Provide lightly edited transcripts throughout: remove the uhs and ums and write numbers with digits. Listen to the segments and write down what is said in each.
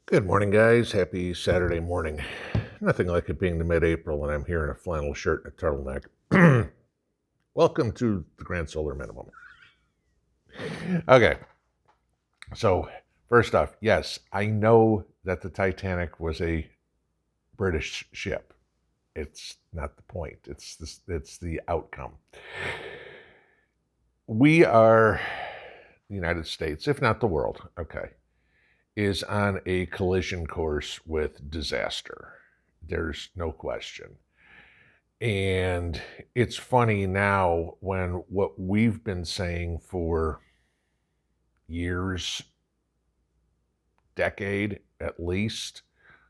Good morning, guys. Happy Saturday morning. Nothing like it being the mid-April and I'm here in a flannel shirt and a turtleneck. Welcome to the Grand Solar Minimum. Okay, so first off, yes, I know that the Titanic was a British ship. It's not the point. It's the outcome. We are the United States, if not the world, okay, is on a collision course with disaster. There's no question. And it's funny now when what we've been saying for years, decade at least,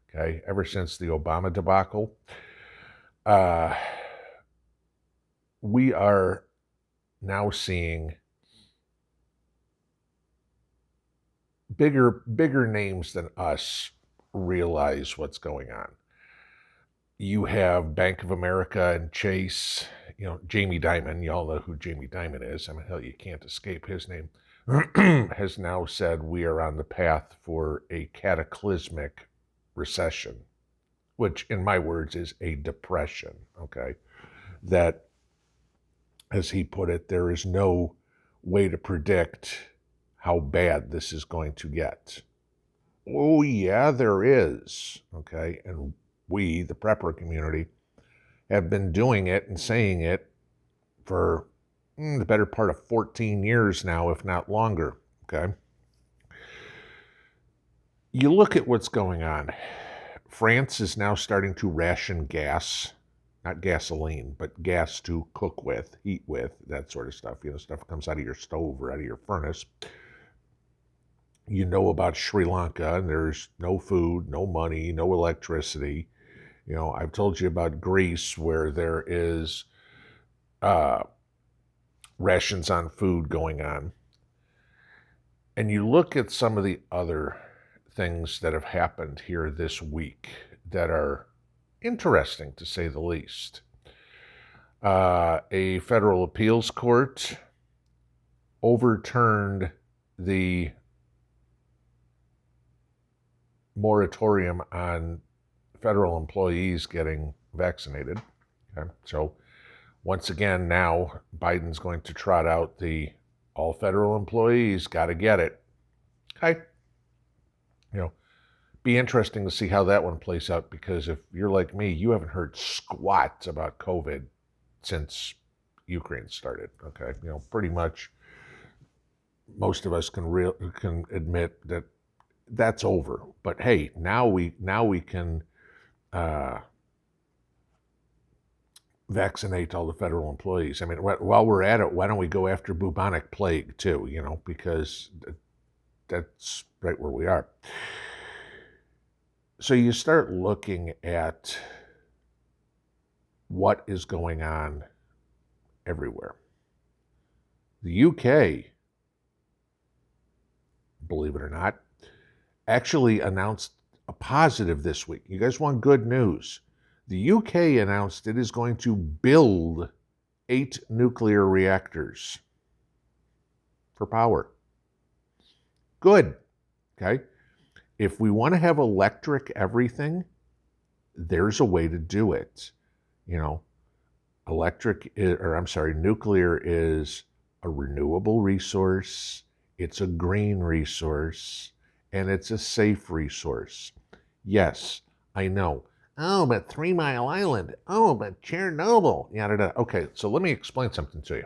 okay, ever since the Obama debacle, uh, we are now seeing bigger names than us realize what's going on. You have Bank of America and Chase, Jamie Dimon, y'all know who Jamie Dimon is. I mean, hell, you can't escape his name. Has now said we are on the path for a cataclysmic recession, which in my words is a depression, okay? That, as he put it, there is no way to predict how bad this is going to get. Oh, yeah, there is, okay? And we, the prepper community, have been doing it and saying it for the better part of 14 years now, if not longer, okay? You look at what's going on. France is now starting to ration gas, not gasoline, but gas to cook with, heat with, that sort of stuff. Stuff that comes out of your stove or out of your furnace. You know about Sri Lanka, and there's no food, no money, no electricity. I've told you about Greece, where there is rations on food going on. And you look at some of the other things that have happened here this week that are interesting, to say the least. A federal appeals court overturned the moratorium on federal employees getting vaccinated. Okay? So once again, now Biden's going to trot out the all federal employees got to get it. Okay. Be interesting to see how that one plays out, because if you're like me, you haven't heard squat about COVID since Ukraine started. Okay. Pretty much most of us can admit that that's over. But hey, now we can vaccinate all the federal employees. I mean, while we're at it, why don't we go after bubonic plague too? Because that's right where we are. So you start looking at what is going on everywhere. The UK, believe it or not, actually announced a positive this week. You guys want good news? The UK announced it is going to build 8 nuclear reactors for power. Good. Okay. If we want to have electric everything, there's a way to do it. Nuclear is a renewable resource, it's a green resource, and it's a safe resource. Yes, I know. Oh, but 3 Mile Island. Oh, but Chernobyl. Yada. Okay, so let me explain something to you.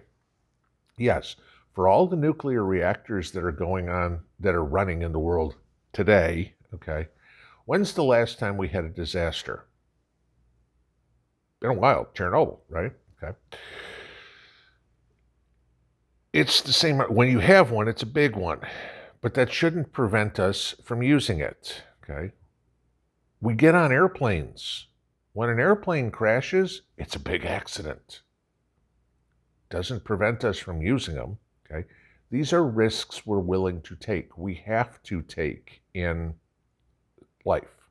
Yes, for all the nuclear reactors that are going on, that are running in the world today, okay, when's the last time we had a disaster? Been a while. Chernobyl, right? Okay. It's the same. When you have one, it's a big one, but that shouldn't prevent us from using it, okay? We get on airplanes. When an airplane crashes, it's a big accident. Doesn't prevent us from using them, okay? These are risks we're willing to take. We have to take in life.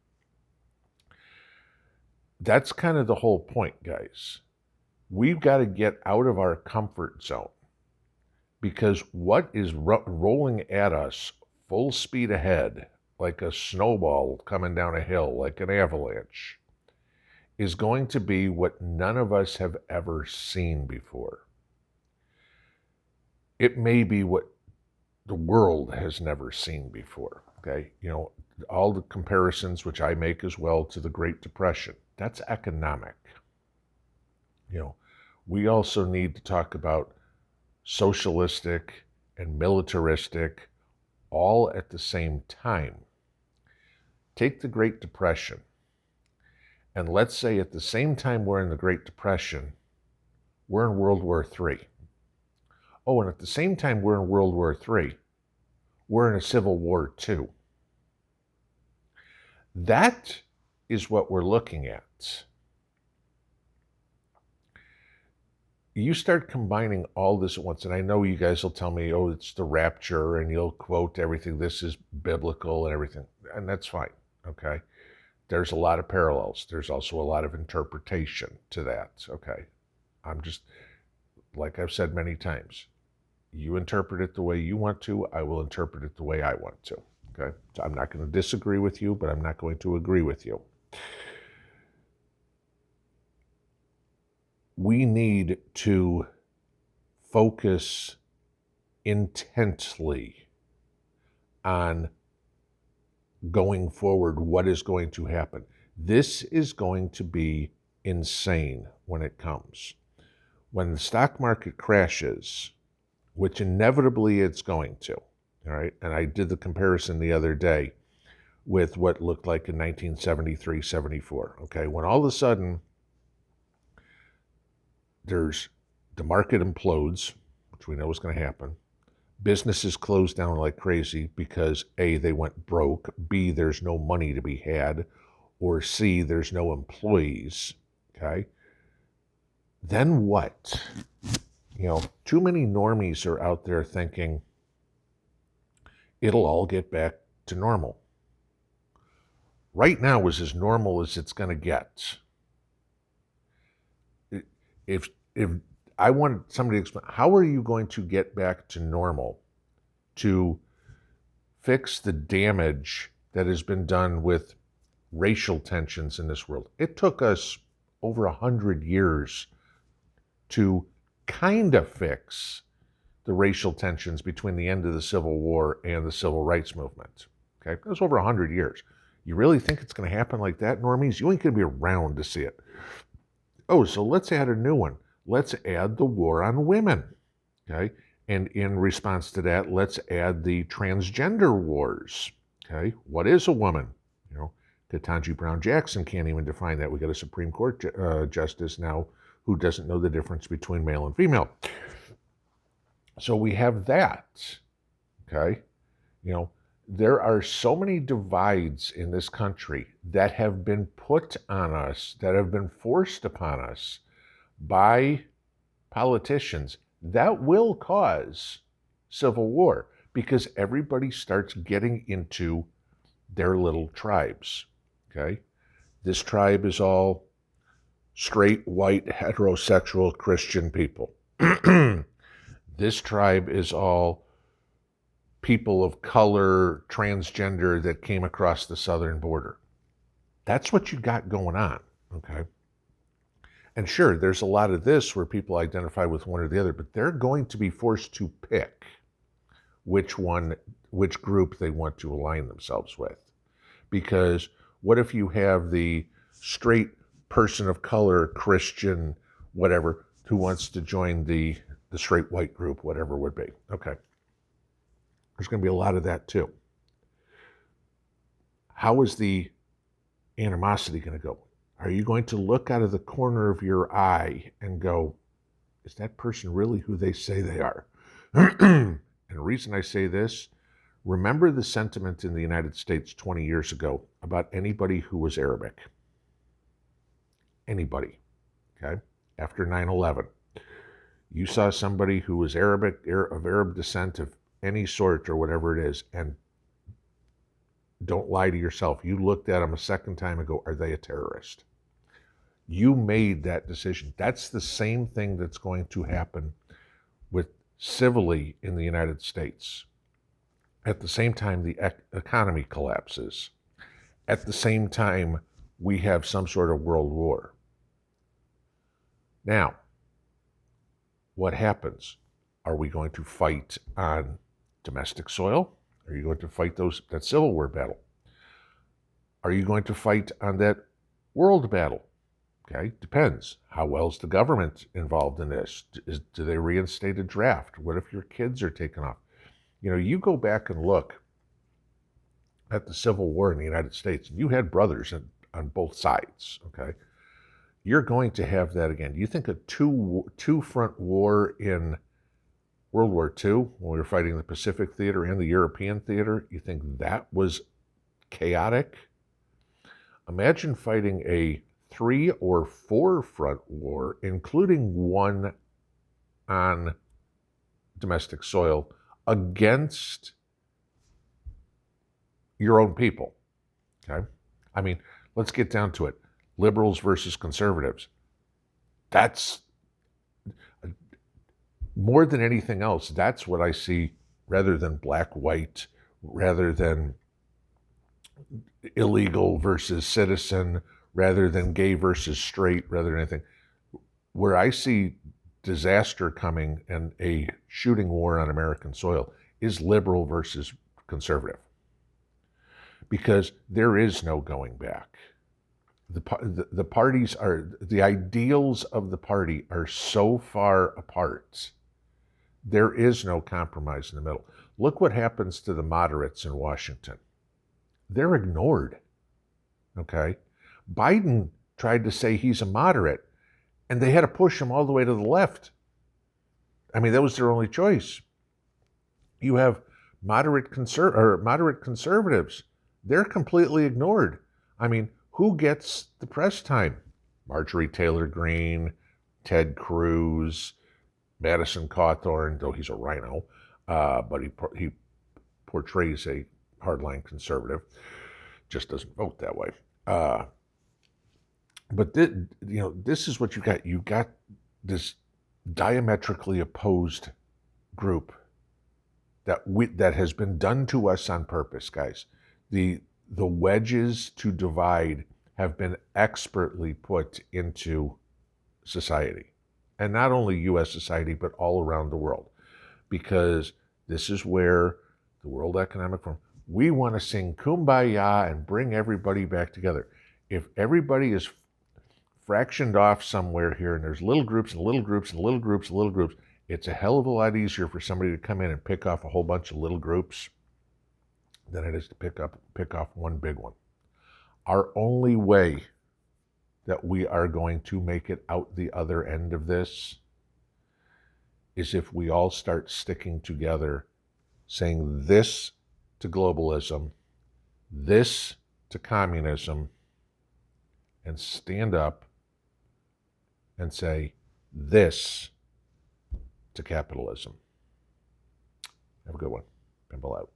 That's kind of the whole point, guys. We've got to get out of our comfort zone, because what is rolling at us full speed ahead like a snowball coming down a hill, like an avalanche, is going to be what none of us have ever seen before. It may be what the world has never seen before, okay? All the comparisons, which I make as well, to the Great Depression, that's economic. We also need to talk about socialistic and militaristic all at the same time. Take the Great Depression, and let's say at the same time we're in the Great Depression, we're in World War III. Oh, and at the same time we're in World War III, we're in a Civil War too. That is what we're looking at. You start combining all this at once, and I know you guys will tell me, oh, it's the rapture, and you'll quote everything, this is biblical and everything, and that's fine, okay? There's a lot of parallels. There's also a lot of interpretation to that, okay? I'm just, like I've said many times, you interpret it the way you want to, I will interpret it the way I want to, okay? So I'm not going to disagree with you, but I'm not going to agree with you. We need to focus intently on going forward, what is going to happen. This is going to be insane when it comes. When the stock market crashes, which inevitably it's going to, all right? And I did the comparison the other day with what looked like in 1973, 74, okay? When all of a sudden the market implodes, which we know is going to happen. Businesses close down like crazy because A, they went broke, B, there's no money to be had, or C, there's no employees, okay? Then what? Too many normies are out there thinking it'll all get back to normal. Right now is as normal as it's going to get. If I want somebody to explain, how are you going to get back to normal to fix the damage that has been done with racial tensions in this world? It took us over 100 years to kind of fix the racial tensions between the end of the Civil War and the Civil Rights Movement. Okay, that was over 100 years. You really think it's going to happen like that, normies? You ain't going to be around to see it. Oh, so let's add a new one. Let's add the war on women, okay? And in response to that, let's add the transgender wars, okay? What is a woman? Ketanji Brown Jackson can't even define that. We got a Supreme Court justice now who doesn't know the difference between male and female. So we have that, okay? There are so many divides in this country that have been put on us, that have been forced upon us by politicians, that will cause civil war because everybody starts getting into their little tribes, okay? This tribe is all straight, white, heterosexual Christian people. This tribe is all people of color, transgender that came across the southern border. That's what you got going on, okay? And sure, there's a lot of this where people identify with one or the other, but they're going to be forced to pick which group they want to align themselves with. Because what if you have the straight person of color, Christian, whatever, who wants to join the straight white group, whatever it would be, okay? There's going to be a lot of that too. How is the animosity going to go? Are you going to look out of the corner of your eye and go, is that person really who they say they are? And the reason I say this, remember the sentiment in the United States 20 years ago about anybody who was Arabic. Anybody, okay? After 9/11. You saw somebody who was Arabic, of Arab descent, of any sort or whatever it is, and don't lie to yourself. You looked at them a second time and go, are they a terrorist? You made that decision. That's the same thing that's going to happen with civilly in the United States. At the same time, the economy collapses. At the same time, we have some sort of world war. Now, what happens? Are we going to fight on domestic soil? Are you going to fight that Civil War battle? Are you going to fight on that world battle? Okay, depends. How well is the government involved in this? Do they reinstate a draft? What if your kids are taken off? You go back and look at the Civil War in the United States, and you had brothers on both sides, okay? You're going to have that again. You think a two-front war in World War II, when we were fighting the Pacific theater and the European theater, you think that was chaotic? Imagine fighting a 3 or 4 front war, including one on domestic soil, against your own people, okay? I mean, let's get down to it. Liberals versus conservatives. That's, more than anything else, that's what I see, rather than black-white, rather than illegal versus citizen, rather than gay versus straight, rather than anything. Where I see disaster coming and a shooting war on American soil is liberal versus conservative. Because there is no going back. The parties the ideals of the party are so far apart. There is no compromise in the middle. Look what happens to the moderates in Washington. They're ignored, okay? Biden tried to say he's a moderate, and they had to push him all the way to the left. I mean, that was their only choice. You have moderate conservatives. They're completely ignored. I mean, who gets the press time? Marjorie Taylor Greene, Ted Cruz, Madison Cawthorn, though he's a rhino, but he portrays a hardline conservative, just doesn't vote that way. But this is what you got. You got this diametrically opposed group that has been done to us on purpose, guys. The wedges to divide have been expertly put into society, and not only U.S. society, but all around the world, because this is where the World Economic Forum, we want to sing Kumbaya and bring everybody back together. If everybody is fractioned off somewhere here, and there's little groups and little groups and little groups and little groups, it's a hell of a lot easier for somebody to come in and pick off a whole bunch of little groups than it is to pick off one big one. Our only way that we are going to make it out the other end of this is if we all start sticking together, saying this to globalism, this to communism, and stand up and say this to capitalism. Have a good one. Pinball out.